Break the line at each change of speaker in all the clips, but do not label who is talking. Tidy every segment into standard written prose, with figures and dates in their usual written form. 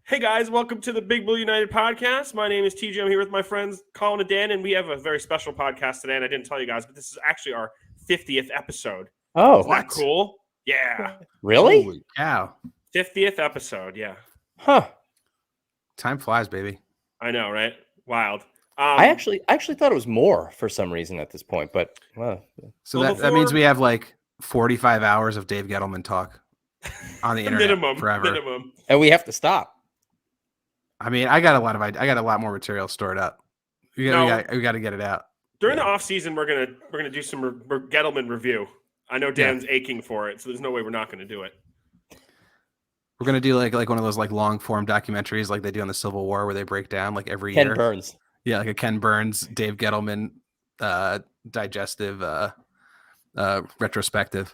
Hey guys, welcome to the Big Blue United podcast. My name is TJ. I'm here with my friends Colin and Dan, and we have a very special podcast today. And I didn't tell you guys, but this is actually our 50th episode.
Oh,
Isn't that cool? Yeah.
Really?
Holy cow.
50th episode, yeah.
Huh.
Time flies, baby.
I know, right? Wild.
I actually thought it was more for some reason at this point, but well,
So
Well,
that means
before-
we have like 45 hours of Dave Gettleman talk on the internet forever.
minimum.
and we have to stop.
I mean, I got a lot more material stored up. We got to get it out.
During the off season, we're gonna do some Gettleman review. I know Dan's aching for it, so there's no way we're not gonna do it.
We're gonna do like one of those like long form documentaries like they do on the Civil War where they break down like every
Ken
year.
Burns.
Yeah, like a Ken Burns, Dave Gettleman digestive retrospective.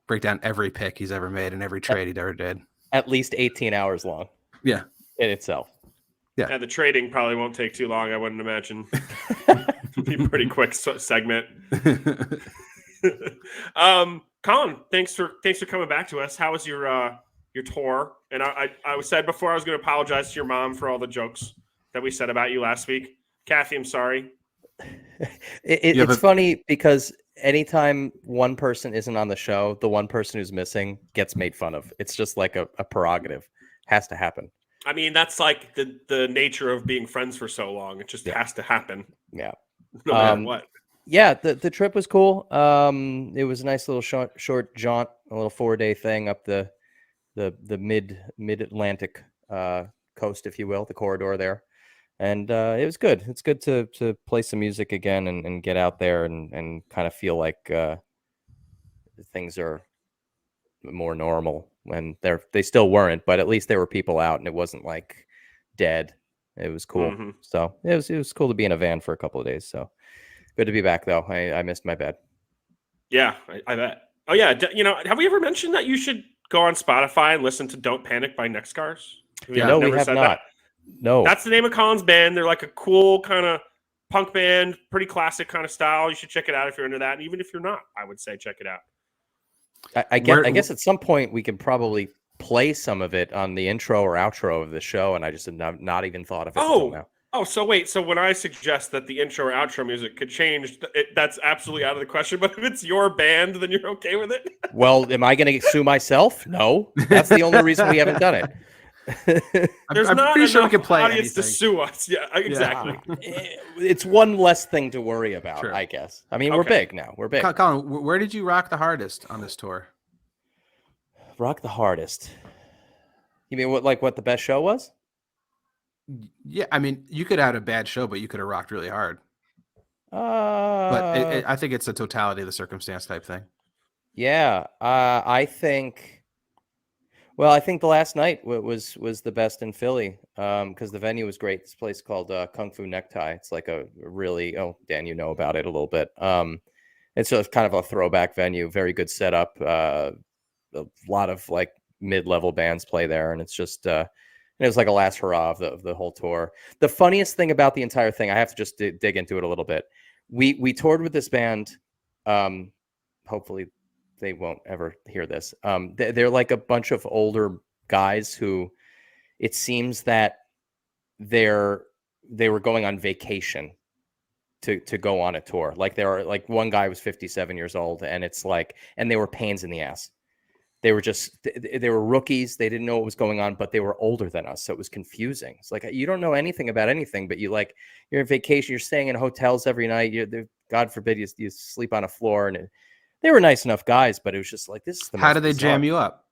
Break down every pick he's ever made and every trade he ever did.
At least 18 hours long.
Yeah.
In itself.
Yeah, the trading probably won't take too long, I wouldn't imagine. It'll be a pretty quick segment. Colin, thanks for coming back to us. How was your tour? And I said before I was going to apologize to your mom for all the jokes that we said about you last week. Kathy, I'm sorry.
It's funny because anytime one person isn't on the show, the one person who's missing gets made fun of. It's just like a prerogative. Has to happen.
I mean, that's like the nature of being friends for so long. It just has to happen.
Yeah.
No matter what.
Yeah, the trip was cool. It was a nice little short jaunt, a little 4-day thing up the mid-Atlantic coast, if you will, the corridor there. And it was good. It's good to play some music again and get out there and kind of feel like things are more normal when they still weren't, but at least there were people out and it wasn't like dead. It was cool.
Mm-hmm.
So it was cool to be in a van for a couple of days. So good to be back though. I missed my bed.
Yeah, I bet. Oh yeah, have we ever mentioned that you should go on Spotify and listen to "Don't Panic" by Next Cars?
No, we have not.
That.
No,
that's the name of Colin's band. They're like a cool kind of punk band, pretty classic kind of style. You should check it out if you're into that. And even if you're not, I would say check it out.
I guess at some point we can probably play some of it on the intro or outro of the show, and I just have not even thought of it until now.
Oh, so wait. So when I suggest that the intro or outro music could change, that's absolutely out of the question. But if it's your band, then you're okay with it?
Well, am I going to sue myself? No. That's the only reason we haven't done it.
There's
I'm
not
pretty sure we
enough
can play
audience to
anything.
sue us. Yeah, exactly.
It's one less thing to worry about,
Sure.
I guess. I mean, we're big now. We're big.
Colin, where did you rock the hardest on this tour?
Rock the hardest. You mean what the best show was?
Yeah, I mean, you could have had a bad show, but you could have rocked really hard.
But
I think it's a totality of the circumstance type thing.
Yeah, I think the last night was the best in Philly because the venue was great. This place called Kung Fu Necktie. It's like a really Dan, you know about it a little bit. It's kind of a throwback venue, very good setup. A lot of like mid-level bands play there, and it's just it was like a last hurrah of the whole tour. The funniest thing about the entire thing, I have to just dig into it a little bit. We toured with this band. Hopefully they won't ever hear this. They're like a bunch of older guys who it seems that they were going on vacation to go on a tour. Like one guy was 57 years old, and it's like, and they were pains in the ass. They were rookies. They didn't know what was going on, but they were older than us. So it was confusing. It's like, you don't know anything about anything, but you're on vacation, you're staying in hotels every night. God forbid you sleep on a floor. And they were nice enough guys, but it was just like, this is the
How
most
did they
bizarre.
jam you up?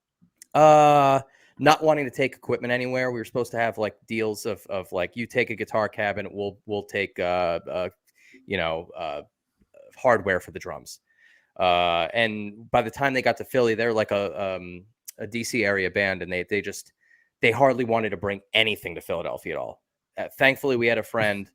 Not wanting to take equipment anywhere. We were supposed to have like deals of like, you take a guitar cabinet, we'll take hardware for the drums. And by the time they got to Philly, they're like a DC area band, and they hardly wanted to bring anything to Philadelphia at all. Thankfully, we had a friend,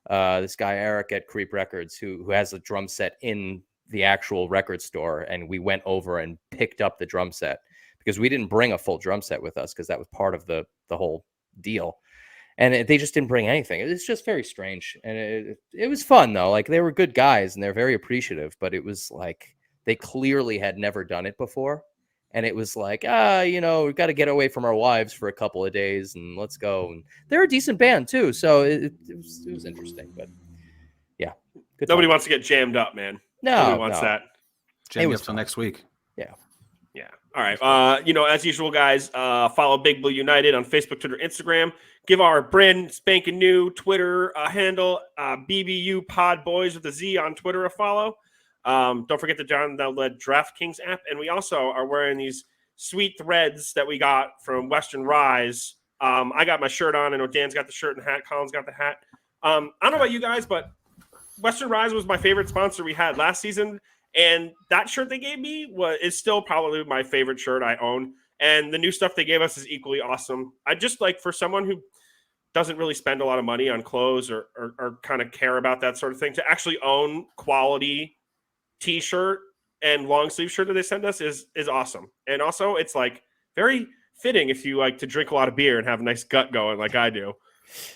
this guy Eric at Creep Records, who has a drum set in the actual record store, and we went over and picked up the drum set because we didn't bring a full drum set with us because that was part of the whole deal. And they just didn't bring anything. It's just very strange. And it was fun, though. Like, they were good guys, and they're very appreciative. But it was like they clearly had never done it before. And it was like, we've got to get away from our wives for a couple of days and let's go. And they're a decent band too. So it was interesting, but yeah. Good
Nobody
time.
wants to get jammed up, man. Nobody wants that.
Jam
was
up till
fun.
next week.
Yeah.
Yeah. All right. As usual, guys, follow Big Blue United on Facebook, Twitter, Instagram. Give our brand spanking new Twitter handle, BBU Pod Boys with a Z on Twitter a follow. Don't forget to download the DraftKings app. And we also are wearing these sweet threads that we got from Western Rise. I got my shirt on. I know Dan's got the shirt and hat. Colin's got the hat. I don't know about you guys, but Western Rise was my favorite sponsor we had last season. And that shirt they gave me is still probably my favorite shirt I own. And the new stuff they gave us is equally awesome. I just like, for someone who doesn't really spend a lot of money on clothes or kind of care about that sort of thing, to actually own quality t-shirt and long sleeve shirt that they send us is awesome. And also it's like very fitting if you like to drink a lot of beer and have a nice gut going like I do.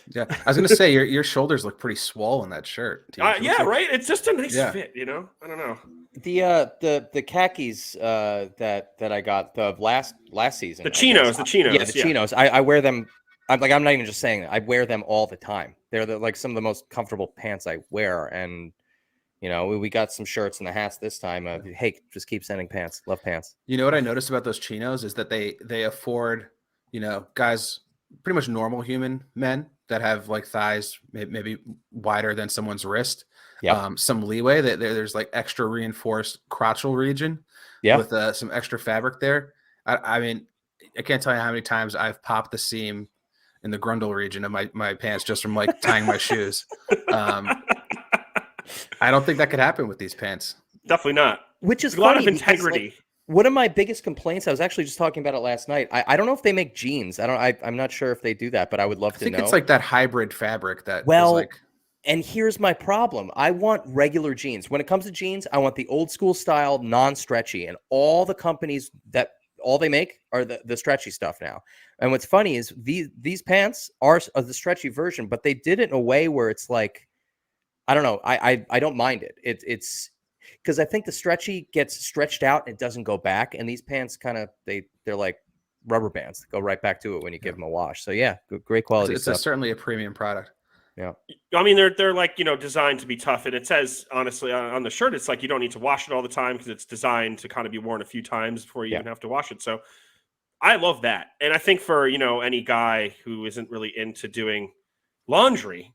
Yeah, I was gonna say your shoulders look pretty swole in that shirt.
Yeah, right. It's just a nice fit, I don't know.
The khakis that I got the last season.
The chinos.
Yeah, the chinos. I wear them. I'm not even just saying that. I wear them all the time. They're like some of the most comfortable pants I wear. And we got some shirts and the hats this time. Hey, just keep sending pants. Love pants.
You know what I noticed about those chinos is that they afford guys, pretty much normal human men that have like thighs maybe wider than someone's wrist.
Yeah.
Some leeway. There's like extra reinforced crotchal region.
Yeah.
With some extra fabric there. I mean, I can't tell you how many times I've popped the seam in the grundle region of my pants just from like tying my shoes. I don't think that could happen with these pants.
Definitely not.
Which is
a lot of integrity.
One of my biggest complaints, I was actually just talking about it last night. I don't know if they make jeans. I'm not sure if they do that, but I would love to know.
I think it's like that hybrid fabric that
and here's my problem. I want regular jeans. When it comes to jeans, I want the old school style, non-stretchy. And all the companies all they make are the stretchy stuff now. And what's funny is these pants are the stretchy version, but they did it in a way where it's like, I don't know. I don't mind it. It's because I think the stretchy gets stretched out and it doesn't go back. And these pants kind of, they're like rubber bands that go right back to it when you give them a wash. So yeah, great quality stuff.
It's certainly a premium product.
Yeah.
I mean, they're like, designed to be tough. And it says, honestly, on the shirt, it's like you don't need to wash it all the time because it's designed to kind of be worn a few times before you even have to wash it. So I love that. And I think for, any guy who isn't really into doing laundry,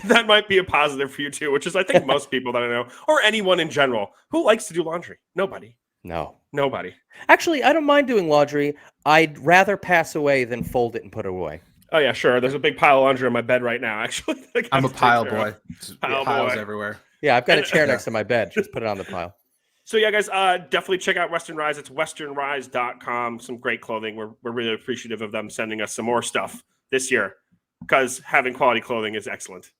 that might be a positive for you too, which is, I think, most people that I know, or anyone in general who likes to do laundry. Nobody.
No.
Nobody.
Actually, I don't mind doing laundry. I'd rather pass away than fold it and put it away.
Oh, yeah, sure. There's a big pile of laundry on my bed right now, actually.
I'm a pile boy.
Piles
everywhere.
Yeah, I've got a chair next to my bed. Just put it on the pile.
So, yeah, guys, definitely check out Western Rise. It's westernrise.com. Some great clothing. We're really appreciative of them sending us some more stuff this year because having quality clothing is excellent to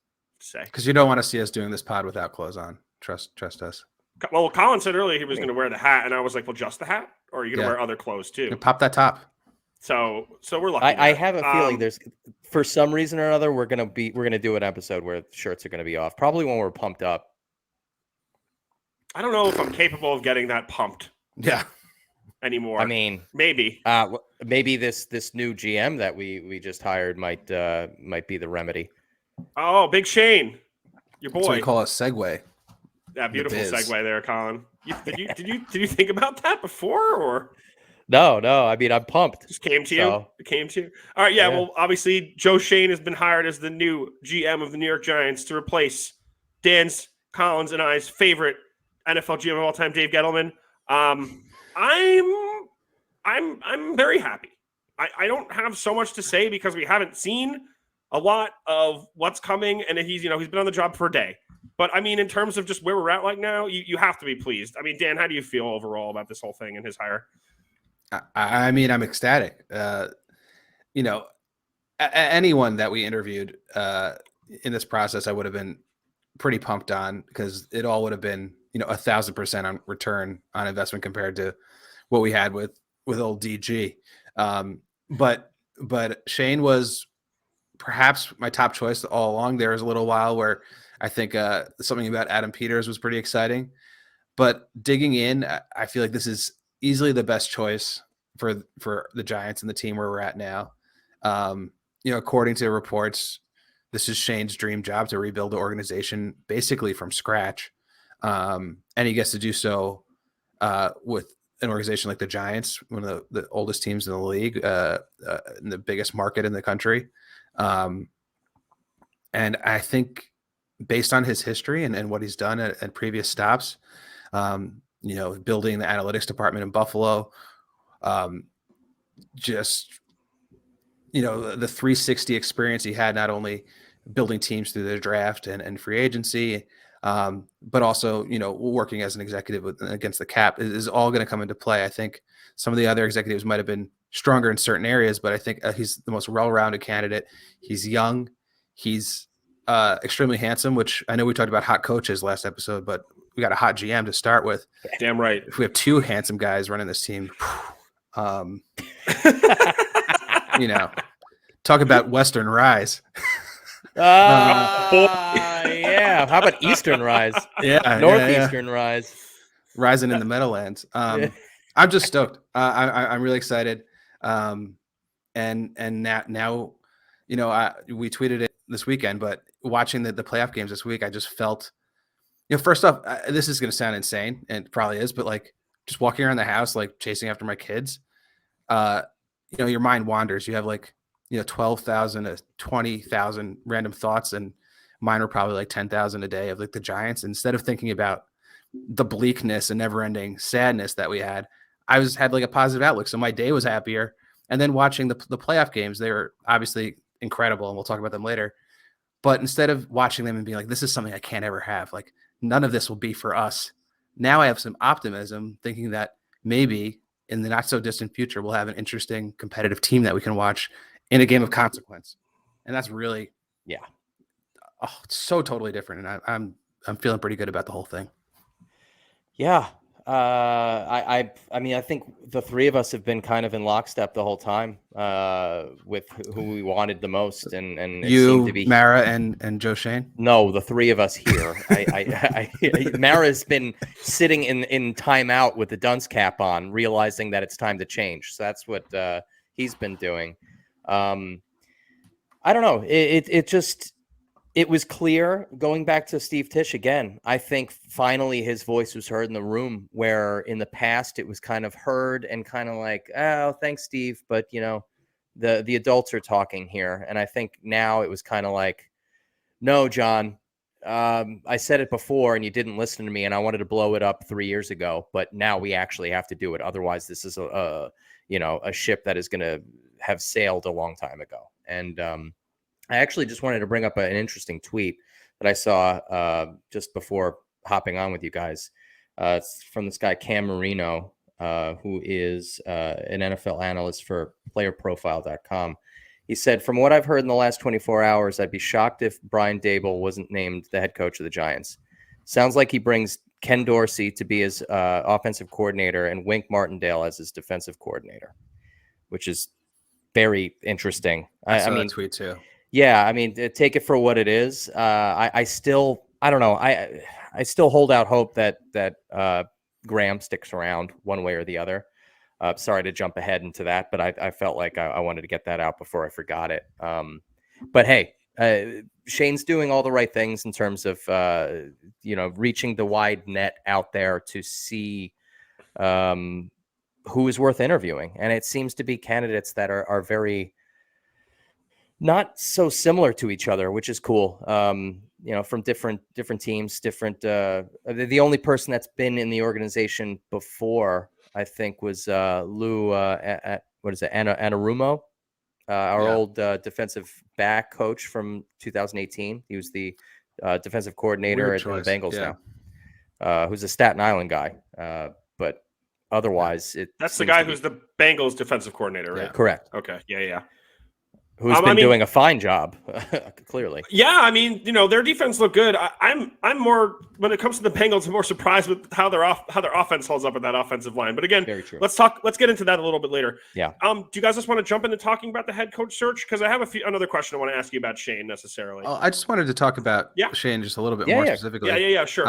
say.
Because you don't want to see us doing this pod without clothes on. Trust us.
Well, Colin said earlier he was going to wear the hat, and I was like, well, just the hat? Or are you going to wear other clothes too?
Pop that top.
So we're lucky.
I have a feeling there's, for some reason or another, we're gonna do an episode where shirts are gonna be off. Probably when we're pumped up.
I don't know if I'm capable of getting that pumped.
Yeah.
Anymore.
I mean,
maybe.
Maybe this new GM that we just hired might be the remedy.
Oh, Big Shane, your boy.
That's what we call a segue.
That beautiful segue there, Colin. Did you think about that before or?
No. I mean, I'm pumped.
Just came to you. It came to you. All right. Yeah. Well, obviously, Joe Schoen has been hired as the new GM of the New York Giants to replace Dan's, Colin's, and I's favorite NFL GM of all time, Dave Gettleman. I'm very happy. I don't have so much to say because we haven't seen a lot of what's coming, and he's been on the job for a day. But I mean, in terms of just where we're at right now, you have to be pleased. I mean, Dan, how do you feel overall about this whole thing and his hire?
I mean, I'm ecstatic. Anyone that we interviewed in this process, I would have been pretty pumped on because it all would have been, 1,000% on return on investment compared to what we had with old DG. But Shane was perhaps my top choice all along. There was a little while where I think something about Adam Peters was pretty exciting, but digging in, I feel like this is easily the best choice for the Giants and the team where we're at now. According to reports, this is Shane's dream job to rebuild the organization basically from scratch. And he gets to do so with an organization like the Giants, one of the oldest teams in the league, in the biggest market in the country. And I think based on his history and what he's done at previous stops, building the analytics department in Buffalo, the 360 experience he had, not only building teams through the draft and free agency, but also, working as an executive against the cap is all going to come into play. I think some of the other executives might have been stronger in certain areas, but I think he's the most well-rounded candidate. He's young. He's extremely handsome, which I know we talked about hot coaches last episode, but we got a hot GM to start with.
Damn right.
If we have two handsome guys running this team, talk about Western Rise.
Yeah. How about Eastern Rise?
Yeah,
Northeastern Rise.
Rising in the Meadowlands. I'm just stoked. I'm really excited. And now, we tweeted it this weekend, but watching the playoff games this week, I just felt, first off, this is going to sound insane, and it probably is, but like just walking around the house, like chasing after my kids, your mind wanders. You have 12,000 to 20,000 random thoughts, and mine were probably like 10,000 a day of like the Giants. Instead of thinking about the bleakness and never-ending sadness that we had, I had like a positive outlook. So my day was happier. And then watching the playoff games, they were obviously incredible, and we'll talk about them later. But instead of watching them and being like, this is something I can't ever have, like none of this will be for us, now I have some optimism, thinking that maybe in the not so distant future, we'll have an interesting competitive team that we can watch in a game of consequence. And that's really, it's so totally different. And I'm feeling pretty good about the whole thing.
Yeah. I mean, I think the three of us have been kind of in lockstep the whole time, with who we wanted the most. And it seemed to be
Mara and Joe Schoen.
No, the three of us here. Mara's been sitting in timeout with the dunce cap on, realizing that it's time to change. So that's what he's been doing. I don't know. It was clear, going back to Steve Tisch again. I think finally his voice was heard in the room, where in the past it was kind of heard and kind of like, oh, thanks, Steve. But, the adults are talking here. And I think now it was kind of like, no, John, I said it before and you didn't listen to me, and I wanted to blow it up 3 years ago. But now we actually have to do it. Otherwise, this is a ship that is going to have sailed a long time ago. And, I actually just wanted to bring up an interesting tweet that I saw just before hopping on with you guys. It's from this guy, Cam Marino, who is an NFL analyst for playerprofile.com. He said, from what I've heard in the last 24 hours, I'd be shocked if Brian Daboll wasn't named the head coach of the Giants. Sounds like he brings Ken Dorsey to be his offensive coordinator and Wink Martindale as his defensive coordinator, which is very interesting.
I saw that tweet too.
Yeah, I mean, take it for what it is. I don't know. I still hold out hope that Graham sticks around one way or the other. Sorry to jump ahead into that, but I felt like I wanted to get that out before I forgot it. But hey, Shane's doing all the right things in terms of reaching the wide net out there to see who is worth interviewing, and it seems to be candidates that are very not so similar to each other, which is cool. From different teams, the only person that's been in the organization before, I think, was Lou Anarumo, old defensive back coach from 2018. He was the defensive coordinator at the Bengals now, who's a Staten Island guy. But otherwise,
that's the guy who's the Bengals defensive coordinator, right?
Yeah. Correct.
Okay. Yeah.
Who's been doing a fine job, clearly.
Yeah, I mean, their defense looked good. I'm more, when it comes to the Bengals, I'm more surprised with how their offense holds up at that offensive line. But again,
very true.
Let's get into that a little bit later.
Yeah.
Do you guys just want to jump into talking about the head coach search? Because I have another question I want to ask you about Shane necessarily.
I just wanted to talk about Shane just a little bit more specifically.
Yeah, sure.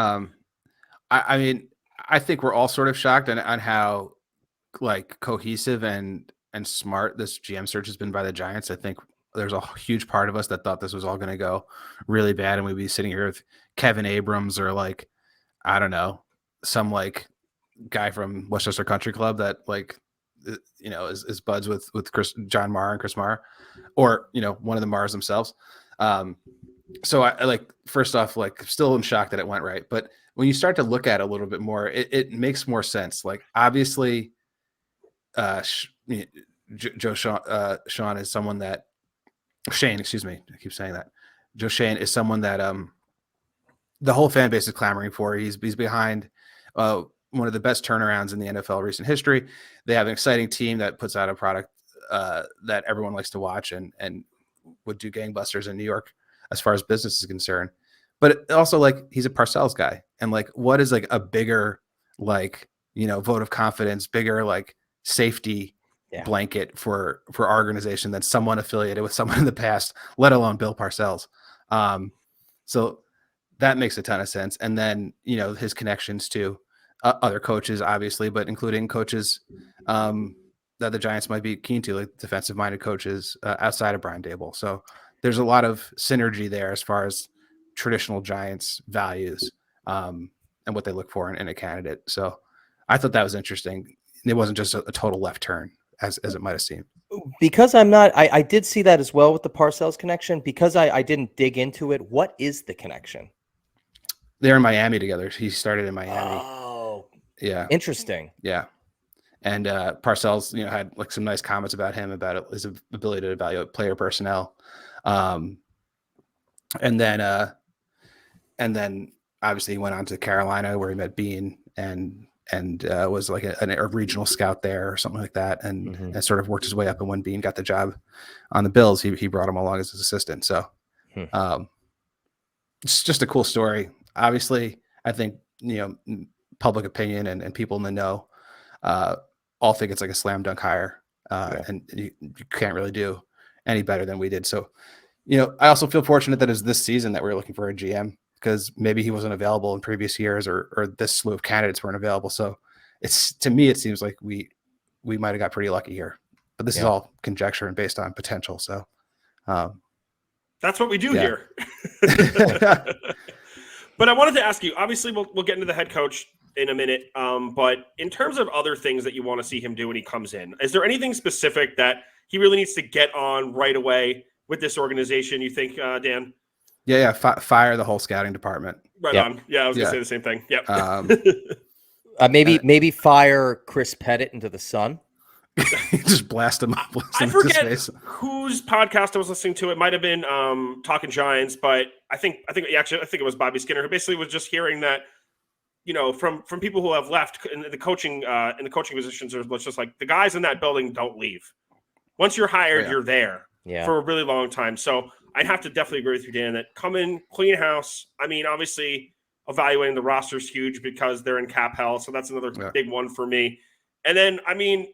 I mean, I think we're all sort of shocked on how like cohesive and smart this GM search has been by the Giants. I think there's a huge part of us that thought this was all going to go really bad, and we'd be sitting here with Kevin Abrams or like, I don't know, some like guy from Westchester Country Club that like, you know, is buds with John Marr and Chris Marr, or, you know, one of the Marrs themselves. So I like, first off, like, still in shock that it went right. But when you start to look at it a little bit more, it makes more sense. Like, obviously, Joe Schoen is someone that Shane, excuse me, I keep saying that. Joe Schoen is someone that the whole fan base is clamoring for. He's behind one of the best turnarounds in the NFL recent history. They have an exciting team that puts out a product that everyone likes to watch and would do gangbusters in New York as far as business is concerned. But also, like, he's a Parcells guy, and like, what is like a bigger, like, you know, vote of confidence, bigger like safety blanket for our organization than someone affiliated with someone in the past, let alone Bill Parcells. So that makes a ton of sense. And then, you know, his connections to other coaches, obviously, but including coaches that the Giants might be keen to, like defensive minded coaches outside of Brian Daboll. So there's a lot of synergy there as far as traditional Giants values and what they look for in a candidate. So I thought that was interesting. It wasn't just a total left turn as it might have seemed.
Because I'm not, I did see that as well with the Parcells connection. Because I didn't dig into it. What is the connection?
They're in Miami together. He started in Miami.
Oh,
yeah.
Interesting.
Yeah. And Parcells, you know, had like some nice comments about him, about his ability to evaluate player personnel. And then obviously he went on to Carolina where he met Bean and was like a regional scout there or something like that. And sort of worked his way up. And when Bean got the job on the Bills, he brought him along as his assistant. So it's just a cool story. Obviously, I think, you know, public opinion and people in the know all think it's like a slam dunk hire. And you can't really do any better than we did. So, you know, I also feel fortunate that it's this season that we're looking for a GM, because maybe he wasn't available in previous years or this slew of candidates weren't available. So it's, to me, it seems like we might've got pretty lucky here, but this is all conjecture and based on potential. So
that's what we do here. But I wanted to ask you, obviously we'll get into the head coach in a minute. But in terms of other things that you want to see him do when he comes in, is there anything specific that he really needs to get on right away with this organization, you think, Dan?
Yeah. Fire the whole scouting department.
Right on. Yeah, I was going to say the same thing. Yep.
Maybe fire Chris Pettit into the sun.
Just blast him up.
I forget whose podcast I was listening to. It might have been Talking Giants, but I think it was Bobby Skinner, who basically was just hearing that, you know, from people who have left in the coaching positions, it's just like the guys in that building don't leave. Once you're hired, you're there for a really long time. So I'd have to definitely agree with you, Dan, that come in, clean house. I mean, obviously evaluating the roster is huge because they're in cap hell. So that's another big one for me. And then, I mean,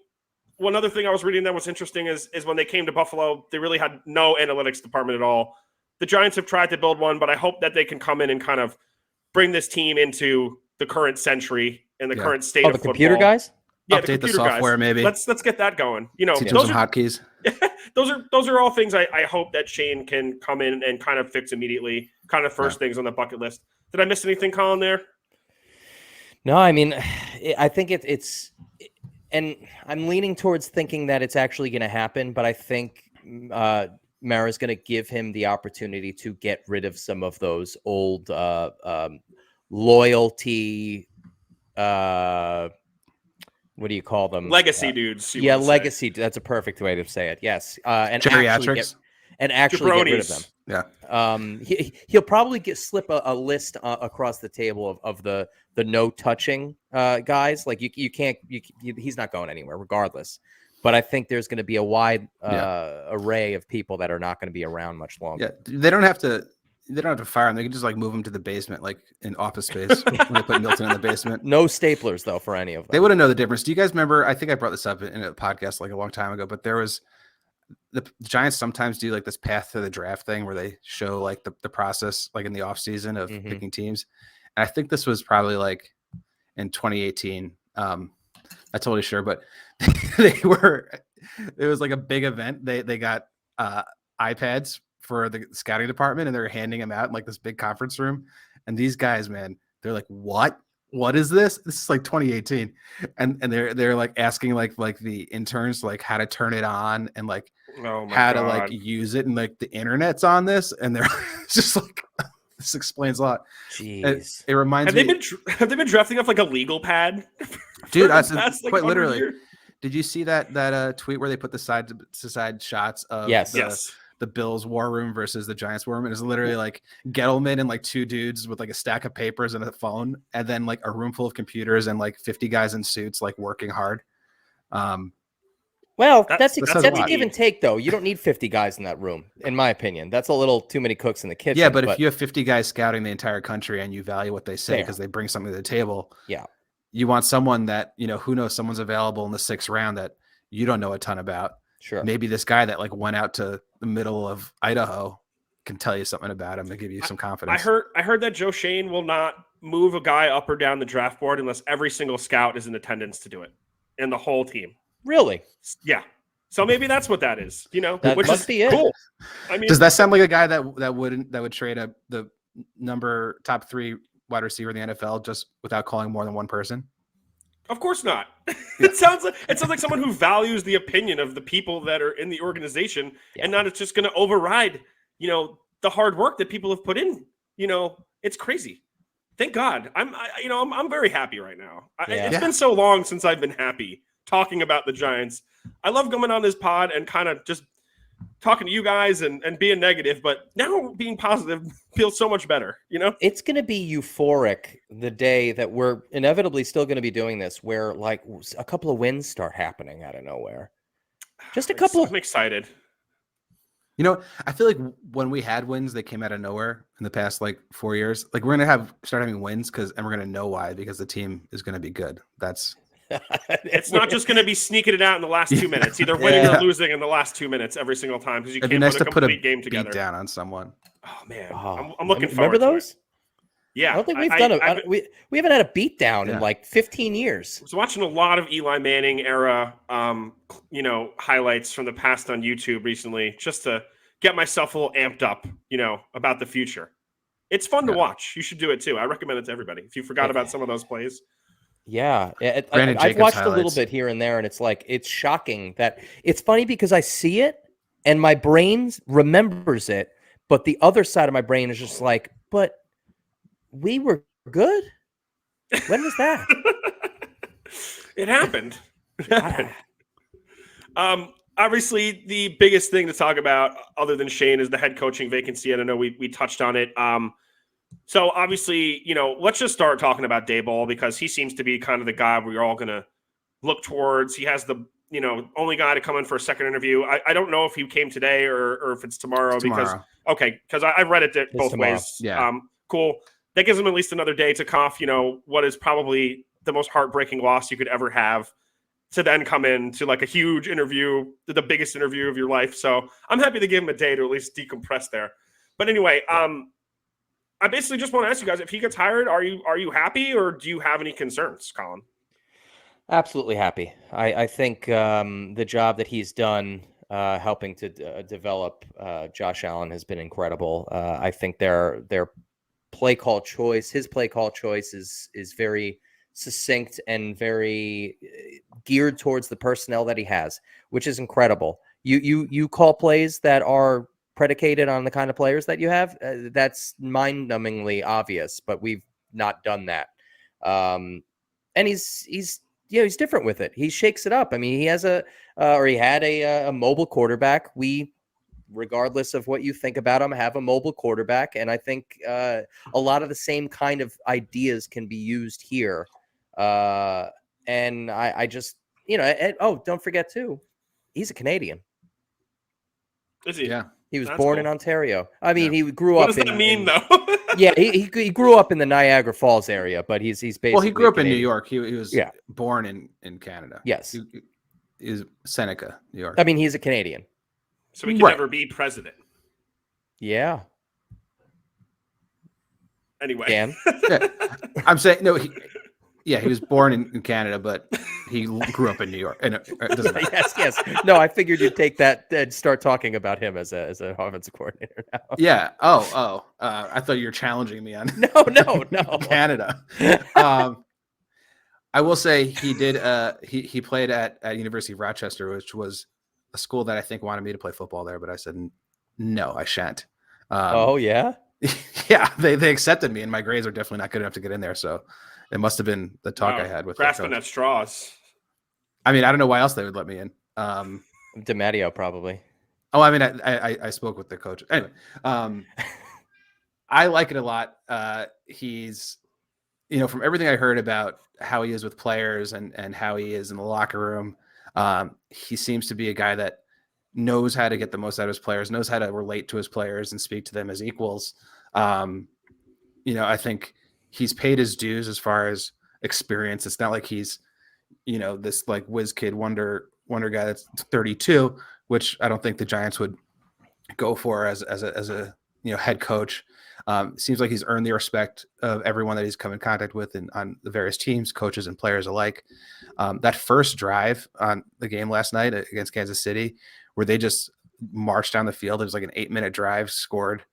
one other thing I was reading that was interesting is when they came to Buffalo, they really had no analytics department at all. The Giants have tried to build one, but I hope that they can come in and kind of bring this team into the current century and the current state of
the
football.
computer guys?
Yeah,
update the software,
guys.
maybe.
Let's get that going. You know,
teach them some hotkeys.
Those are all things I hope that Shane can come in and kind of fix immediately. Kind of first things on the bucket list. Did I miss anything, Colin? There?
No, I mean, I think it's, and I'm leaning towards thinking that it's actually going to happen. But I think Mara's going to give him the opportunity to get rid of some of those old loyalty. What do you call them?
Legacy dudes.
Legacy. That's a perfect way to say it. Yes. And
geriatrics.
Actually get rid of them.
Yeah.
He'll probably slip a list across the table of the no touching guys. Like you can't. He's not going anywhere regardless. But I think there's going to be a wide array of people that are not going to be around much longer.
Yeah, they don't have to fire him. They can just like move him to the basement, like in Office Space when they put Milton in the basement.
No staplers though for any of them.
They wouldn't know the difference. Do you guys remember? I think I brought this up in a podcast like a long time ago, but there was the Giants sometimes do like this path to the draft thing where they show like the process like in the off season of picking teams. And I think this was probably like in 2018. Not totally sure, but they were. It was like a big event. They got iPads for the scouting department, and they're handing them out in like this big conference room. And these guys, man, they're like, "What? What is this? This is like 2018." And they're like asking like the interns like how to turn it on and like
Oh my
how
God.
to like use it, and like the internet's on this, and they're just like, this explains a lot.
Jeez.
It reminds me.
Have they been drafting up like a legal pad?
Dude,
for
I
the
said,
past, like,
quite
100
literally.
years?
Did you see that tweet where they put the side to side shots of
Yes.
the Bills war room versus the Giants war room? And it's literally like Gettleman and like two dudes with like a stack of papers and a phone, and then like a room full of computers and like 50 guys in suits like working hard.
Well,
That
that's
says
a
a lot.
give and take, though. You don't need 50 guys in that room, in my opinion. That's a little too many cooks in the kitchen.
Yeah, but if you have 50 guys scouting the entire country and you value what they say
Fair.
because they bring something to the table,
yeah,
you want someone that, who knows, someone's available in the 6th round that you don't know a ton about.
sure.
Maybe this guy that like went out to the middle of Idaho can tell you something about him to give you some confidence.
I heard that Joe Schoen will not move a guy up or down the draft board unless every single scout is in attendance to do it, and the whole team.
Really?
Yeah. So maybe that's what that is,
That
which
must
is
be it.
cool. I mean,
Does that sound like a guy that would trade the top 3 wide receiver in the NFL just without calling more than one person?
Of course not. It sounds like someone who values the opinion of the people that are in the organization, and not it's just going to override, the hard work that people have put in. It's crazy. Thank God. I'm very happy right now. It's been so long since I've been happy talking about the Giants. I love coming on this pod and kind of just talking to you guys and being negative, but now being positive feels so much better,
It's going to be euphoric the day that we're inevitably still going to be doing this, where like a couple of wins start happening out of nowhere. Just a couple.
I'm excited.
I feel like when we had wins, they came out of nowhere in the past like 4 years. Like we're going to start having wins and we're going to know why, because the team is going to be good.
It's not just going to be sneaking it out in the last 2 minutes, either winning or losing in the last 2 minutes every single time, because you
It'd
can't
be nice
put a
to put a
complete game together.
beat down on someone.
Oh man,
Oh,
I'm looking forward.
Remember
to
those?
it. Yeah,
I don't think we've done it. We haven't had a beatdown in like 15 years.
I was watching a lot of Eli Manning era, highlights from the past on YouTube recently, just to get myself a little amped up, about the future. It's fun to watch. You should do it too. I recommend it to everybody. If you forgot about some of those plays.
Yeah,
Brandon
I've
Jacobs
watched a little
highlights.
bit here and there, and it's shocking that it's funny because I see it and my brain remembers it, but the other side of my brain is just like, but we were good. When was that?
It happened. Obviously, the biggest thing to talk about, other than Shane, is the head coaching vacancy. And I know we touched on it. So obviously, let's just start talking about Daboll, because he seems to be kind of the guy we're all going to look towards. He has the, only guy to come in for a second interview. I don't know if he came today or if it's tomorrow. Because I read it both ways.
Yeah.
Cool. That gives him at least another day to cough, what is probably the most heartbreaking loss you could ever have, to then come in to like a huge interview, the biggest interview of your life. So I'm happy to give him a day to at least decompress there. But anyway, I basically just want to ask you guys, if he gets hired, are you happy, or do you have any concerns, Colin?
Absolutely happy. I think the job that he's done helping to develop Josh Allen has been incredible. I think their play call choice, his play call choice is very succinct and very geared towards the personnel that he has, which is incredible. You call plays that are predicated on the kind of players that you have. That's mind-numbingly obvious, but we've not done that. And he's different with it. He shakes it up. I mean, he has he had a mobile quarterback. We, regardless of what you think about him, have a mobile quarterback. And I think a lot of the same kind of ideas can be used here. And I just, don't forget too, he's a Canadian.
Is he?
Yeah.
He was
That's
born
cool.
in Ontario. I mean, he grew
What
up
does that mean, though?
Yeah, he grew up in the Niagara Falls area, but he's basically.
Well, he grew up in New
Canadian.
York. He was born in Canada.
Yes.
He is Seneca, New York.
I mean, he's a Canadian.
So he can never be president.
Yeah.
Anyway.
Dan?
Yeah. I'm saying, no, Yeah, he was born in Canada, but he grew up in New York. And it doesn't matter.
Yes. No, I figured you'd take that and start talking about him as an offensive coordinator now.
Yeah. I thought you were challenging me on
No.
Canada. I will say he did. He played at University of Rochester, which was a school that I think wanted me to play football there, but I said no, I shan't.
Oh yeah.
Yeah, they accepted me, and my grades are definitely not good enough to get in there. So it must have been the talk I had with the
grasping
coach.
at straws.
I mean, I don't know why else they would let me in.
DiMatteo probably.
Oh, I mean, I spoke with the coach. Anyway, I like it a lot. He's, from everything I heard about how he is with players and how he is in the locker room, he seems to be a guy that knows how to get the most out of his players, knows how to relate to his players and speak to them as equals. I think he's paid his dues as far as experience. It's not like he's, this like whiz kid wonder guy that's 32, which I don't think the Giants would go for as a head coach. Seems like he's earned the respect of everyone that he's come in contact with and on the various teams, coaches and players alike. That first drive on the game last night against Kansas City, where they just marched down the field, it was like an 8-minute drive, scored.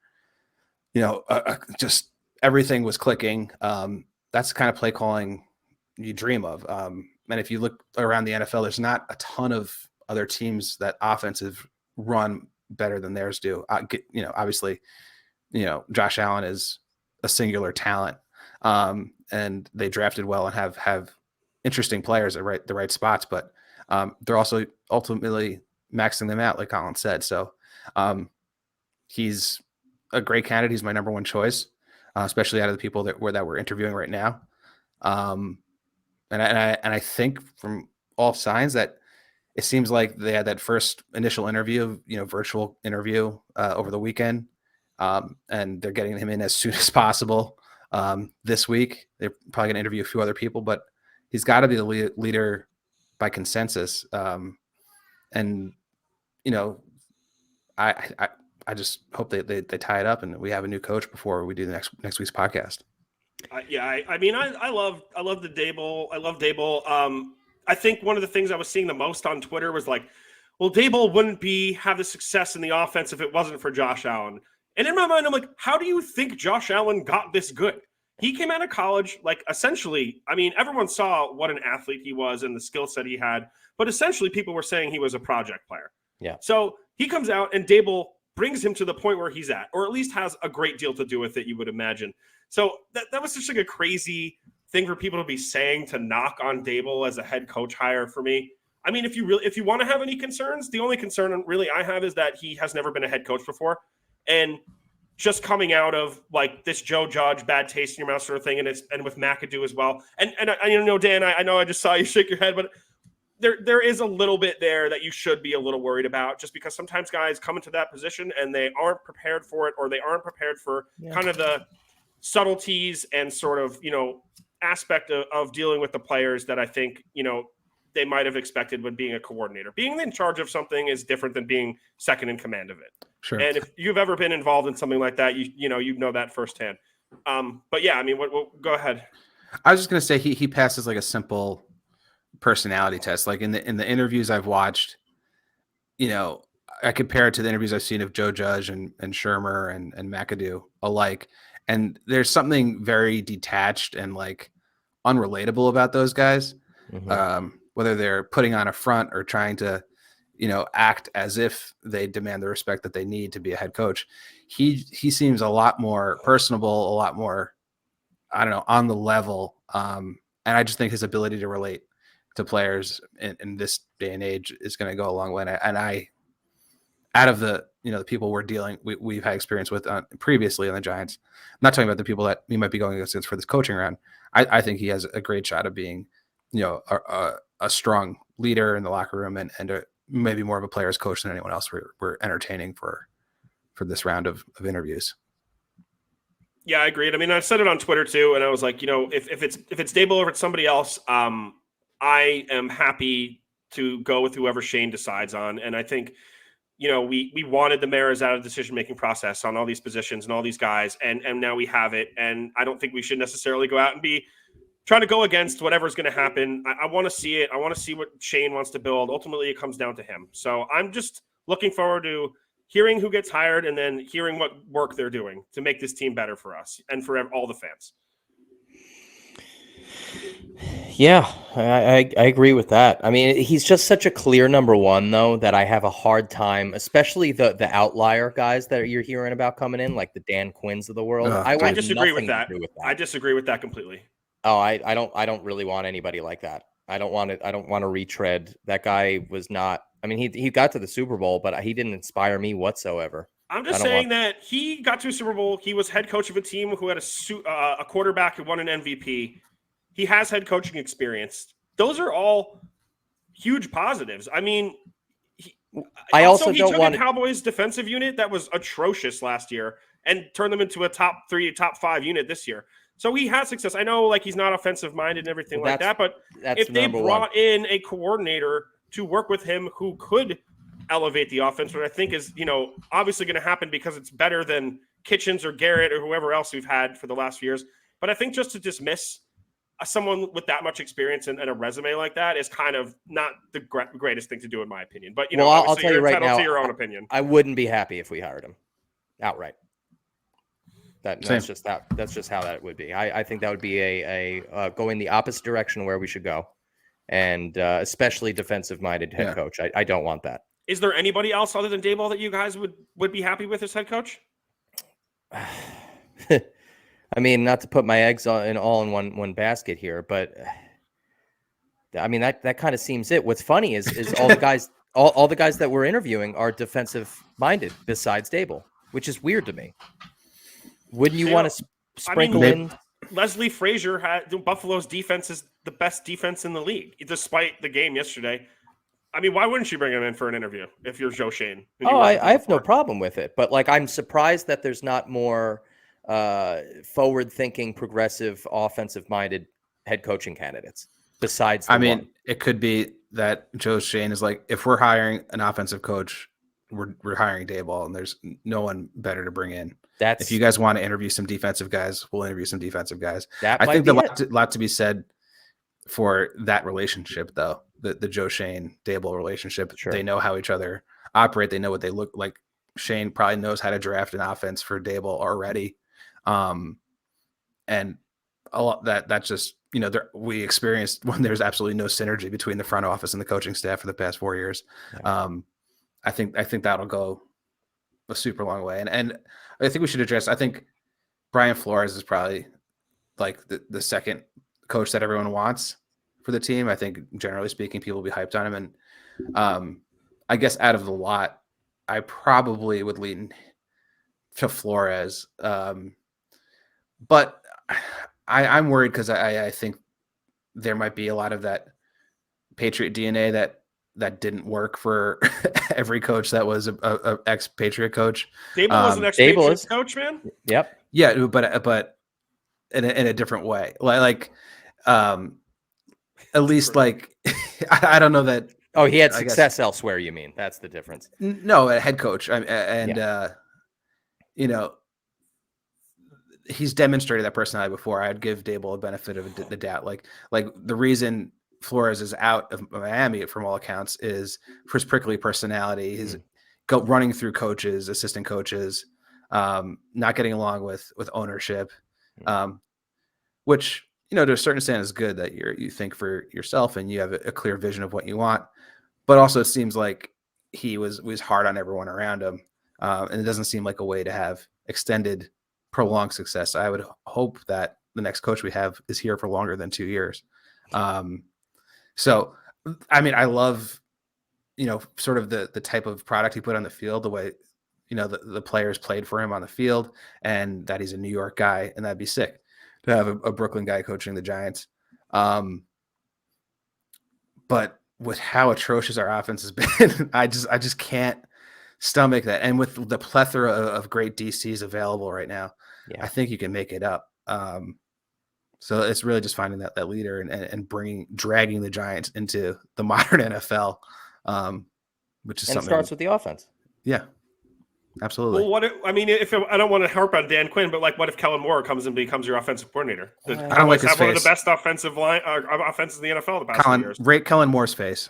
Just everything was clicking. That's the kind of play calling you dream of. And if you look around the NFL, there's not a ton of other teams that offensive run better than theirs do. Obviously, Josh Allen is a singular talent, and they drafted well and have interesting players at the right spots, but they're also ultimately maxing them out, like Colin said. So he's a great candidate. He's my number one choice, especially out of the people that we're interviewing right now. And I think from all signs that it seems like they had that first initial interview, virtual interview over the weekend. And they're getting him in as soon as possible. This week, they're probably going to interview a few other people, but he's got to be the leader by consensus. I just hope they tie it up and we have a new coach before we do the next week's podcast.
I love the Dable. I love Dable. I think one of the things I was seeing the most on Twitter was like, well, Dable wouldn't have the success in the offense if it wasn't for Josh Allen. And in my mind, I'm like, how do you think Josh Allen got this good? He came out of college, like essentially, everyone saw what an athlete he was and the skill set he had, but essentially people were saying he was a project player.
Yeah.
So he comes out and Dable brings him to the point where he's at, or at least has a great deal to do with it, you would imagine. So that was just like a crazy thing for people to be saying to knock on Dable as a head coach hire for me. If you want to have any concerns, the only concern really I have is that he has never been a head coach before. And just coming out of like this Joe Judge, bad taste in your mouth sort of thing, and with McAdoo as well. And I Dan, I know I just saw you shake your head, but there is a little bit there that you should be a little worried about, just because sometimes guys come into that position and they aren't prepared for it, or they aren't prepared for kind of the subtleties and sort of, aspect of dealing with the players that I think, they might have expected when being a coordinator. Being in charge of something is different than being second in command of it.
Sure.
And if you've ever been involved in something like that, you know that firsthand. But yeah, go ahead.
I was just going to say he passes like a simple personality test. Like in the interviews I've watched, I compare it to the interviews I've seen of Joe Judge and Shermer and McAdoo alike. And there's something very detached and like unrelatable about those guys.
Mm-hmm.
Whether they're putting on a front or trying to, act as if they demand the respect that they need to be a head coach. He seems a lot more personable, a lot more, on the level. And I just think his ability to relate to players in this day and age is going to go a long way. And I out of the, the people we've had experience with previously on the Giants, I'm not talking about the people that we might be going against for this coaching round. I think he has a great shot of being, a strong leader in the locker room and maybe more of a player's coach than anyone else we're entertaining for this round of interviews.
Yeah, I agreed. I said it on Twitter too, and I was like, if it's Dable or if it's somebody else, I am happy to go with whoever Shane decides on. And I think, we wanted the Maras out of the decision-making process on all these positions and all these guys, and now we have it. And I don't think we should necessarily go out and be trying to go against whatever's going to happen. I want to see it. I want to see what Shane wants to build. Ultimately, it comes down to him. So I'm just looking forward to hearing who gets hired and then hearing what work they're doing to make this team better for us and for all the fans.
Yeah, I agree with that. I mean, he's just such a clear number one, though, that I have a hard time, especially the outlier guys that you're hearing about coming in, like the Dan Quinns of the world.
Ugh,
I
I
want
disagree with
nothing to
that.
do with that.
I disagree with that completely.
Oh, I don't really want anybody like that. I don't want to retread. That guy was not. I mean, he got to the Super Bowl, but he didn't inspire me whatsoever.
I'm just saying that he got to a Super Bowl. He was head coach of a team who had a quarterback who won an MVP. He has head coaching experience. Those are all huge positives. I mean, he took a Cowboys defensive unit that was atrocious last year and turned them into a top 3, top 5 unit this year. So he has success. I know, like, he's not offensive minded and everything like that, but if they brought in a coordinator to work with him who could elevate the offense, which I think is, obviously going to happen because it's better than Kitchens or Garrett or whoever else we've had for the last few years. But I think just to dismiss someone with that much experience and a resume like that is kind of not the greatest thing to do, in my opinion. But,
I'll tell you right now,
to your own opinion.
I wouldn't be happy if we hired him outright. That's just how that would be. I think that would be a going the opposite direction where we should go, and especially defensive-minded head coach. I don't want that.
Is there anybody else other than Daboll that you guys would be happy with as head coach?
I mean, not to put my eggs all in one basket here, but I mean that kind of seems it. What's funny is all the guys all the guys that we're interviewing are defensive-minded besides Daboll, which is weird to me. Wouldn't you want to sprinkle in?
Leslie Frazier had Buffalo's defense is the best defense in the league, despite the game yesterday. I mean, why wouldn't you bring him in for an interview if you're Joe Schoen?
I have no problem with it, but I'm surprised that there's not more forward-thinking, progressive, offensive-minded head coaching candidates besides.
It could be that Joe Schoen is like, if we're hiring an offensive coach, we're hiring Daboll, and there's no one better to bring in. If you guys want to interview some defensive guys, we'll interview some defensive guys. I think there's a lot to be said for that relationship, though. The Joe Schoen Daboll relationship. Sure. They know how each other operate. They know what they look like. Shane probably knows how to draft an offense for Daboll already. And a lot that's just, we experienced when there's absolutely no synergy between the front office and the coaching staff for the past 4 years. Yeah. I think that'll go a super long way. And I think we should address, I think Brian Flores is probably like the second coach that everyone wants for the team. I think generally speaking, people will be hyped on him. And I guess out of the lot, I probably would lean to Flores. But I'm worried because I think there might be a lot of that Patriot DNA that didn't work for every coach that was a ex-Patriot coach.
Daboll was an ex-Patriot coach, man.
Yep.
Yeah, but in a different way. At least I don't know that.
Oh, he had success elsewhere. You mean that's the difference?
No, a head coach, he's demonstrated that personality before. I'd give Daboll a benefit of the doubt. Like the reason Flores is out of Miami, from all accounts, is for his prickly personality. His running through coaches, assistant coaches, not getting along with ownership, which, to a certain extent is good that you think for yourself and you have a clear vision of what you want. But also it seems like he was hard on everyone around him. And it doesn't seem like a way to have extended, prolonged success. I would hope that the next coach we have is here for longer than 2 years. So, I mean, I love, sort of the type of product he put on the field, the way, the players played for him on the field, and that he's a New York guy, and that'd be sick to have a Brooklyn guy coaching the Giants. But with how atrocious our offense has been, I just can't stomach that. And with the plethora of great DCs available right now, I think you can make it up. So it's really just finding that leader and dragging the Giants into the modern NFL, which is something.
It starts with the offense.
Yeah. Absolutely.
Well, I don't want to harp on Dan Quinn, but like, what if Kellen Moore comes and becomes your offensive coordinator? The
I don't like his
have one of
face.
the best offensive offenses in the NFL the past few years.
Rate Kellen Moore's face.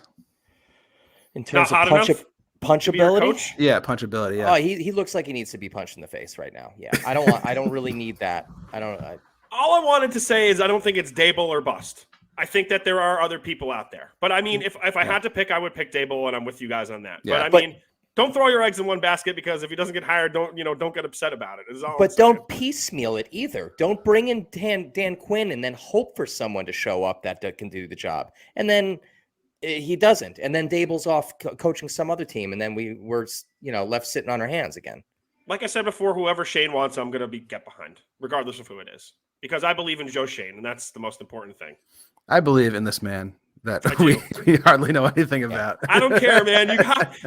In terms
Not
of
hot enough to be your
punchability,
coach?
Yeah, punchability. Yeah.
oh, he looks like he needs to be punched in the face right now. Yeah, I don't really need that.
All I wanted to say is I don't think it's Dable or bust. I think that there are other people out there. But I mean, if I had to pick, I would pick Dable, and I'm with you guys on that.
Yeah.
But I mean, don't throw your eggs in one basket, because if he doesn't get hired, don't get upset about it. Is all
But
I'm saying.
don't piecemeal it either. Don't bring in Dan Quinn and then hope for someone to show up that can do the job. And then he doesn't. And then Dable's off coaching some other team, and then we're left sitting on our hands again.
Like I said before, whoever Shane wants, I'm going to get behind, regardless of who it is, because I believe in Joe Schoen, and that's the most important thing.
I believe in this man that we hardly know anything about.
I don't care, man.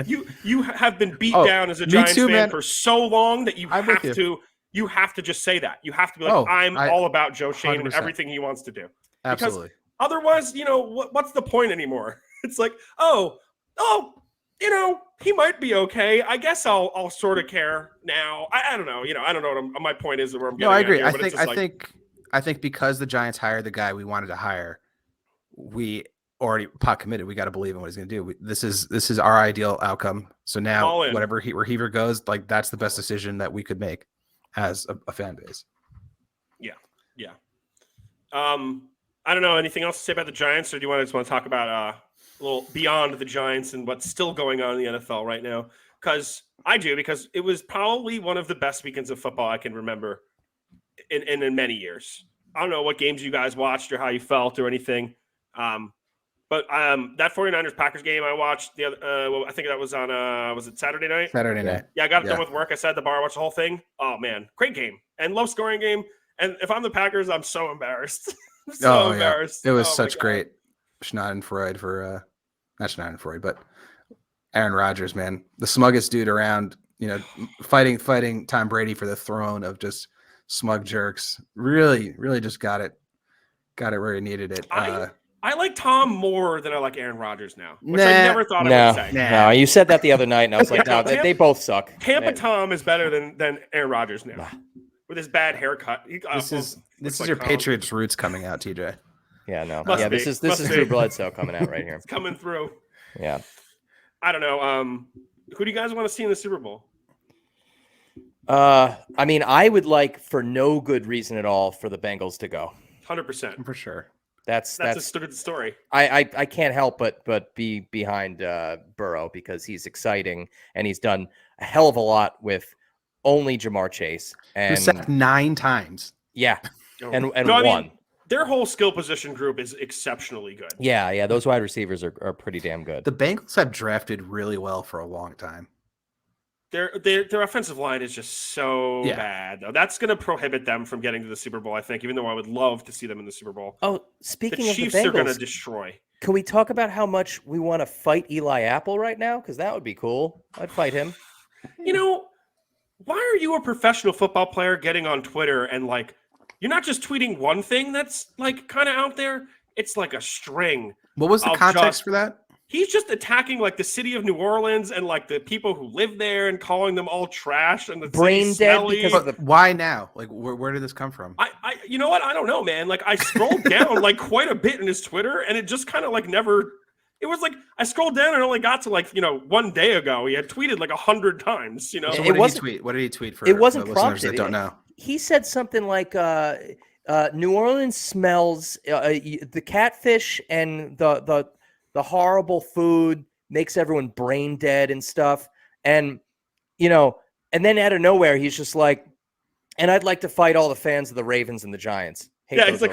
You have been beat down as a Giants fan for so long that you have to just say that. You have to be like, I'm all about Joe Schoen and everything he wants to do.
Absolutely.
Because otherwise, what's the point anymore? It's like, he might be okay. I guess I'll sort of care now. I don't know. I don't know what my point is, where I'm getting.
No, I agree.
At here,
I think because the Giants hired the guy we wanted to hire, we already pot committed. We got to believe in what he's going to do. This is our ideal outcome. So now, whatever where goes, like, that's the best decision that we could make as a fan base.
Yeah. I don't know. Anything else to say about the Giants, or do you just want to talk about a little beyond the Giants and what's still going on in the NFL right now? Because it was probably one of the best weekends of football I can remember in many years. I don't know what games you guys watched or how you felt or anything. But that 49ers Packers game I watched the other, I think that was on, was it Saturday night?
Saturday night.
Yeah, I got it done with work. I sat at the bar, watched the whole thing. Oh man, great game and low scoring game. And if I'm the Packers, I'm so embarrassed. Embarrassed.
It was such great Schadenfreude for not Schadenfreude, but Aaron Rodgers, man, the smuggest dude around. Fighting Tom Brady for the throne of just smug jerks. Really, really just got it where he needed it.
I like Tom more than I like Aaron Rodgers now, which I never thought I would say.
No, you said that the other night, and I was like, no, they both suck.
Tampa Tom is better than Aaron Rodgers now, with his bad haircut.
This is your Patriots roots coming out, TJ.
Yeah, no.
Must be.
This is Drew Bledsoe coming out right here.
It's coming through.
Yeah.
I don't know. Who do you guys want to see in the Super Bowl?
I mean, I would like, for no good reason at all, for the Bengals to go.
100%.
For sure.
That's a good story.
I can't help but be behind Burrow, because he's exciting and he's done a hell of a lot with only Jamar Chase. And
who sacked 9 times.
Yeah. And
no,
won.
I mean, their whole skill position group is exceptionally good.
Yeah. Those wide receivers are pretty damn good.
The Bengals have drafted really well for a long time.
Their offensive line is just so bad, though. That's going to prohibit them from getting to the Super Bowl, I think, even though I would love to see them in the Super Bowl.
Oh, speaking of the
Chiefs
Bengals,
are going to destroy.
Can we talk about how much we want to fight Eli Apple right now? Because that would be cool. I'd fight him.
Why are you, a professional football player, getting on Twitter and, like, you're not just tweeting one thing that's, like, kind of out there? It's like a string.
What was the context for that?
He's just attacking, like, the city of New Orleans and, like, the people who live there and calling them all trash and the
brain dead because of the.
Why now? Like, where did this come from?
You know what? I don't know, man. Like, I scrolled down like quite a bit in his Twitter, and it just kind of like never. It was like I scrolled down and only got to, like, 1 day ago. He had tweeted like 100 times.
So what did he tweet? What did he tweet for?
It wasn't
listeners
prompted.
that don't know.
He said something like, "New Orleans smells the catfish and the horrible food makes everyone brain dead and stuff." And and then out of nowhere, he's just like, "And I'd like to fight all the fans of the Ravens and the Giants."
It's like,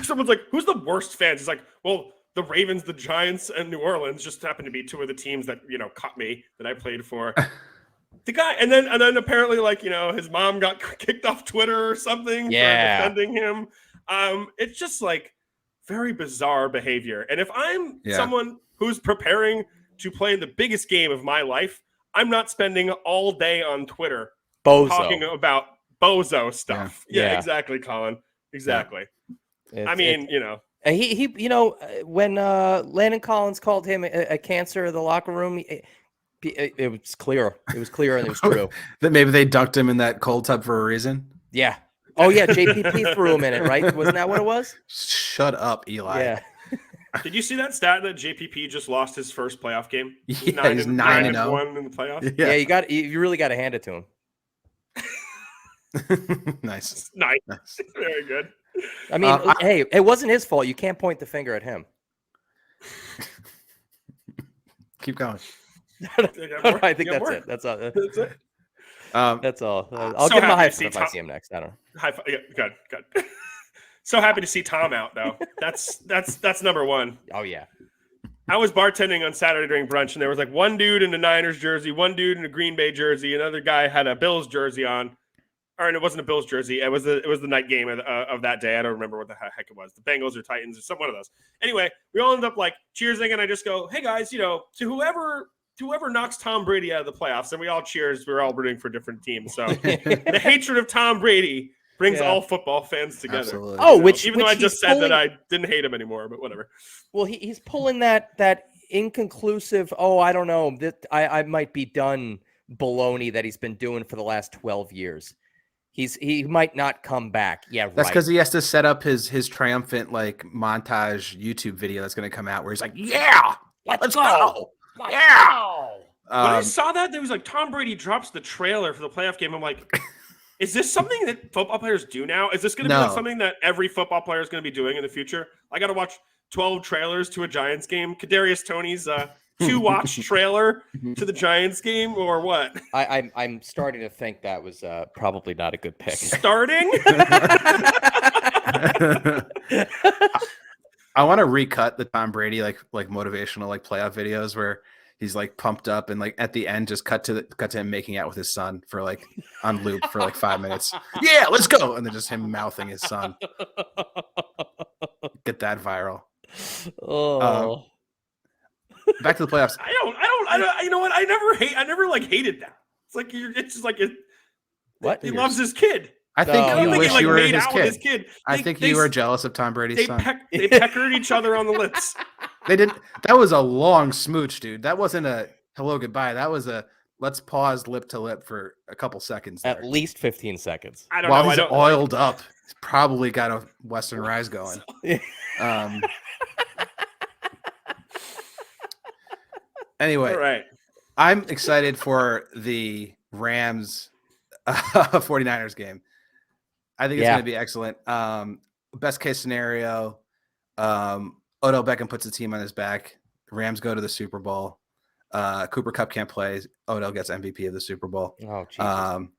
someone's like, "Who's the worst fans?" He's like, "Well, the Ravens, the Giants, and New Orleans just happen to be 2 of the teams that cut me, that I played for." The guy, and then apparently, like, his mom got kicked off Twitter or something for defending him. It's just like very bizarre behavior. And if I'm someone who's preparing to play in the biggest game of my life, I'm not spending all day on Twitter talking about bozo stuff. Yeah, exactly, Colin. Exactly.
I mean, he when Landon Collins called him a cancer of the locker room, It was clear. It was clear and it was true.
That maybe they dunked him in that cold tub for a reason.
Yeah. Oh yeah, JPP threw him in it, right? Wasn't that what it was?
Shut up, Eli.
Yeah.
Did you see that stat that JPP just lost his first playoff game?
Yeah,
He's
he's 9-0.
1 in the playoffs.
Yeah, you really got to hand it to him.
Nice.
Nice.
Nice.
Very good.
I mean, hey, it wasn't his fault. You can't point the finger at him.
Keep going.
I think that's it. That's all.
That's it.
That's all. I'll
So
give him a
happy
high
to see
five if I
Tom-
see him next. I don't know.
High five. Yeah, good. So happy to see Tom out though. That's number one.
Oh yeah.
I was bartending on Saturday during brunch, and there was like one dude in a Niners jersey, one dude in a Green Bay jersey, another guy had a Bills jersey on. Or it wasn't a Bills jersey. It was the night game of that day. I don't remember what the heck it was. The Bengals or Titans or some one of those. Anyway, we all end up like cheersing, and I just go, "Hey guys, to whoever knocks Tom Brady out of the playoffs," and we all cheers. We're all rooting for different teams. So the hatred of Tom Brady brings all football fans together.
Absolutely.
Oh,
Even though I just said that I didn't hate him anymore, but whatever.
Well, he's pulling that inconclusive. Oh, I don't know. That I might be done. Baloney that he's been doing for the last 12 years. He might not come back. Yeah,
That's because he has to set up his triumphant like montage YouTube video that's going to come out where he's like, "Yeah, let's go, yeah."
When I saw that, there was like Tom Brady drops the trailer for the playoff game. I'm like, is this something that football players do now? Is this going to be like something that every football player is going to be doing in the future? I got to watch 12 trailers to a Giants game. Kadarius Toney's 2-watch trailer to the Giants game, or what?
I'm starting to think that was probably not a good pick.
Starting?
I want to recut the Tom Brady like motivational like playoff videos where he's like pumped up and like at the end just cut to him making out with his son for like on loop for like 5 minutes. Yeah, let's go, and then just him mouthing his son. Get that viral.
Oh.
Back to the playoffs.
I don't. You know what? I never like hated that. It's like it's just like
What?
he loves his kid.
I think
No.
you
Like,
wish
he, like,
you were
made
his
out with
kid.
his kid.
I think you were jealous of Tom Brady's son.
They peckered each other on the lips.
They didn't. That was a long smooch, dude. That wasn't a hello goodbye. That was a let's pause lip to lip for a couple seconds. There.
At least 15 seconds.
I don't
While
know.
he's oiled up, he's probably got a Western Rise going. Anyway,
All right.
I'm excited for the Rams 49ers game. I think it's going to be excellent. Best case scenario, Odell Beckham puts the team on his back. Rams go to the Super Bowl. Cooper Kupp can't play. Odell gets MVP of the Super Bowl.
Oh, Jesus.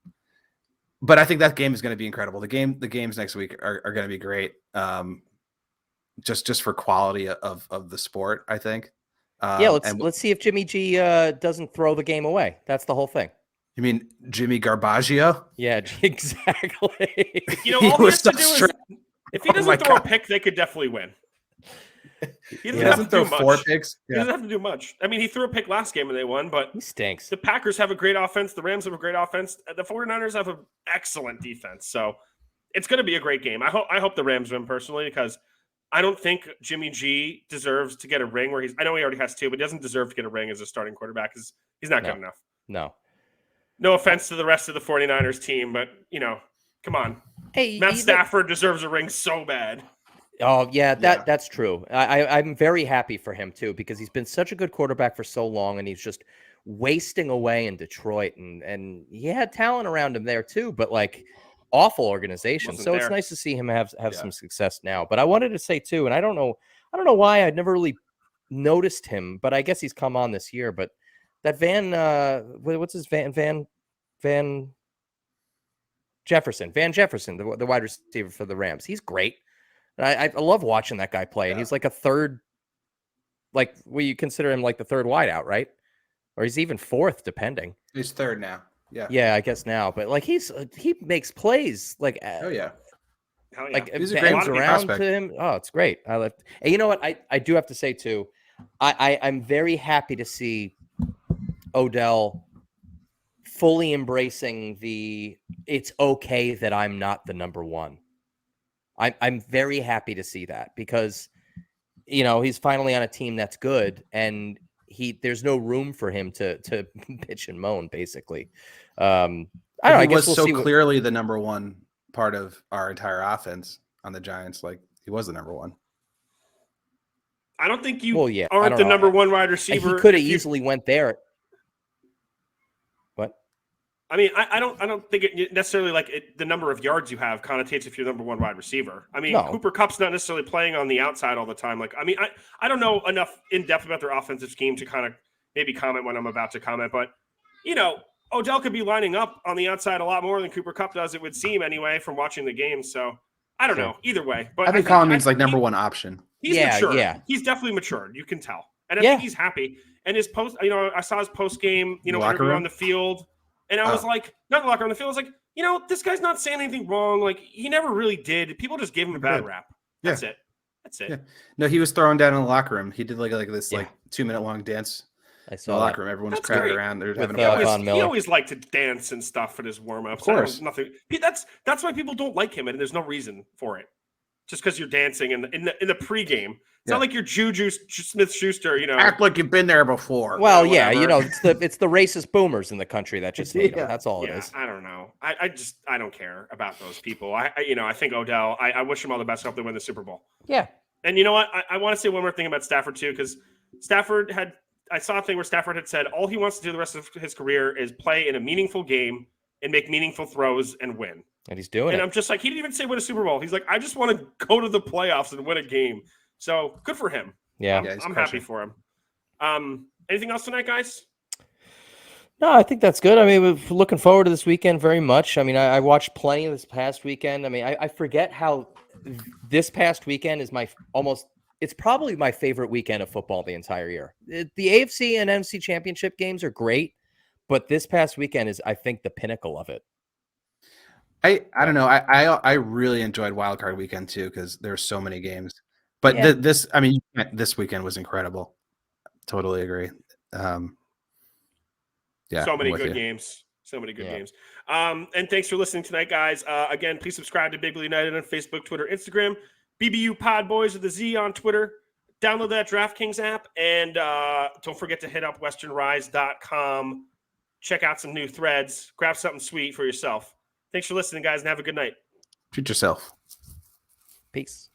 But I think that game is going to be incredible. The games next week are going to be great. Just for quality of the sport, I think.
Let's see if Jimmy G doesn't throw the game away. That's the whole thing.
You mean Jimmy Garbaggio?
Yeah, exactly.
All he has to do is if he doesn't throw a pick, they could definitely win. He doesn't have to do much.
4 picks.
He doesn't have to do much. I mean, he threw a pick last game and they won, but
He stinks.
the Packers have a great offense. The Rams have a great offense. The 49ers have an excellent defense. So it's going to be a great game. I hope the Rams win personally because I don't think Jimmy G deserves to get a ring where I know he already has 2, but he doesn't deserve to get a ring as a starting quarterback because he's not good enough. No offense to the rest of the 49ers team, but, come on.
Hey,
Matt Stafford deserves a ring so bad.
Oh, yeah, that's true. I'm very happy for him, too, because he's been such a good quarterback for so long, and he's just wasting away in Detroit. And he had talent around him there, too, but, like, awful organization. So it's nice to see him have some success now. But I wanted to say, too, and I don't know why I'd never really noticed him, but I guess he's come on this year. But that Van Jefferson, the wide receiver for the Rams, he's great. I love watching that guy play, and he's like a third, like you consider him like the third wideout, right? Or he's even fourth, depending.
He's third now.
Yeah, I guess now, but like he makes plays like
oh yeah,
like
he's a great
around
prospect.
to him. Oh, it's great. And you know what? I do have to say too, I'm very happy to see Odell fully embracing it's okay that I'm not the number one. I'm very happy to see that because he's finally on a team that's good, and there's no room for him to bitch and moan, basically. I don't know.
He
I guess
was
we'll
so
see
clearly the number one part of our entire offense on the Giants. Like he was the number one.
I don't think you
Well, yeah, I
aren't
don't
the
know.
number one wide
He
receiver.
could have
if you-
easily went there. What?
I mean, I don't think it necessarily the number of yards you have connotates if you're number one wide receiver. I mean,
No.
Cooper Kupp's not necessarily playing on the outside all the time. Like, I mean, I don't know enough in depth about their offensive scheme to kind of maybe comment when I'm about to comment, but you know, Odell could be lining up on the outside a lot more than Cooper Kupp does. It would seem anyway from watching the game. So I don't know either way, but
I think Colin means like number one option.
He's
Yeah,
matured.
yeah.
He's definitely matured. You can tell. And I
Yeah.
think he's happy. And his post, I saw his post game,
Locker
interview
room?
on the field. And I was like, not in the locker room, on the field. I was like, this guy's not saying anything wrong. Like, he never really did. People just gave him a bad rap. That's it. That's it.
Yeah. No, he was throwing down in the locker room. He did like this 2-minute long dance
I
in the
saw
locker
that.
room. Everyone was
That's
crowded
great.
around. They're
With,
having a
Von
blast.
Miller.
He always liked to dance and stuff at his warm-ups.
Of course.
Nothing. That's why people don't like him, and there's no reason for it. Just because you're dancing in the pregame. It's not like you're Juju Smith-Schuster,
Act like you've been there before.
Well,
whatever.
it's the racist boomers in the country that just hate him. That's all it is.
I don't know. I don't care about those people. I think Odell. I wish him all the best. I hope they win the Super Bowl.
Yeah.
And you know what? I want to say one more thing about Stafford too, because I saw a thing where Stafford had said all he wants to do the rest of his career is play in a meaningful game and make meaningful throws and win.
And he's doing
And
it.
I'm just like, he didn't even say win a Super Bowl. He's like, I just want to go to the playoffs and win a game. So good for him.
Yeah.
I'm happy for him. Anything else tonight, guys?
No, I think that's good. I mean, we're looking forward to this weekend very much. I mean, I watched plenty of this past weekend. I mean, I forget how this past weekend is it's probably my favorite weekend of football the entire year. The AFC and NFC championship games are great, but this past weekend is, I think, the pinnacle of it.
I don't know. I really enjoyed Wild Card Weekend too because there's so many games. But this weekend was incredible. Totally agree. Yeah.
So many good games. So many good games. And thanks for listening tonight, guys. Again, please subscribe to Big Blue United on Facebook, Twitter, Instagram. BBU Pod Boys with the Z on Twitter. Download that DraftKings app. And don't forget to hit up westernrise.com. Check out some new threads. Grab something sweet for yourself. Thanks for listening, guys, and have a good night.
Treat yourself.
Peace.